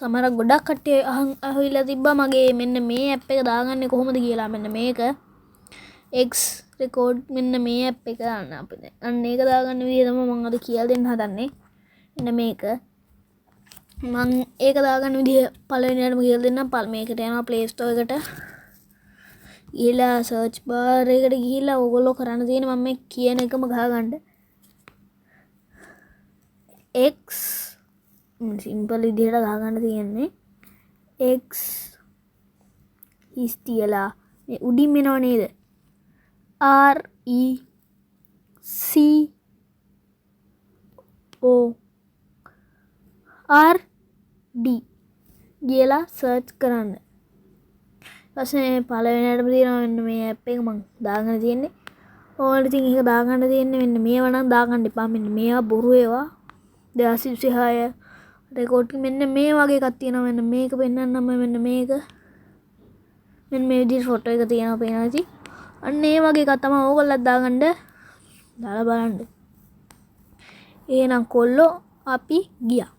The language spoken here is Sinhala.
සමහර ගොඩක් කට්ටිය අහවිලා තිබ්බා මගේ මෙන්න මේ ඇප් එක දාගන්නේ කොහොමද කියලා. මෙන්න මේක X record මෙන්න මේ ඇප් එක දාන්න අපිට. අන්න ඒක දාගන්න විදිය තමයි මම අද කියලා දෙන්න හදන්නේ. මෙන්න මේක මම ඒක දාගන්න විදිය පළවෙනියටම කියලා දෙන්නම්. මේකට යනවා Play Store එකට. ගිහලා search bar එකට ගිහිල්ලා ඕගොල්ලෝ කරන්න තියෙන මම මේ කියන එකම ගහගන්න. X සිම්පල් විදිහට ගහගන්න තියෙන්නේ X is තියලා මේ උඩින් එනව නේද R E C O R D කියලා සර්ච් කරන්න. ඊපස්සේ පළවෙනියටම තියෙනවා මෙන්න මේ ඇප් එක මම දාගෙන තියෙන්නේ. ඕනට ඉතින් ඒක දාගන්න තියෙන්නේ මෙන්න මේවා නම් දාගන්න එපා. මෙන්න මේවා බොරු ඒවා 2026 රෙකෝඩ් මෙන්න මේ වගේ එකක් තියෙනවා. මෙන්න මේක පෙන්නන්නම්. මෙන්න මේක මෙන්න මේ විදිහට ෆොටෝ එක තියෙනවා පේනවා ඉතින්. අන්න ඒ වගේ එකක් තමයි ඕගොල්ලෝ දාගන්න දාලා බලන්න. එහෙනම් කොල්ලෝ අපි ගියා.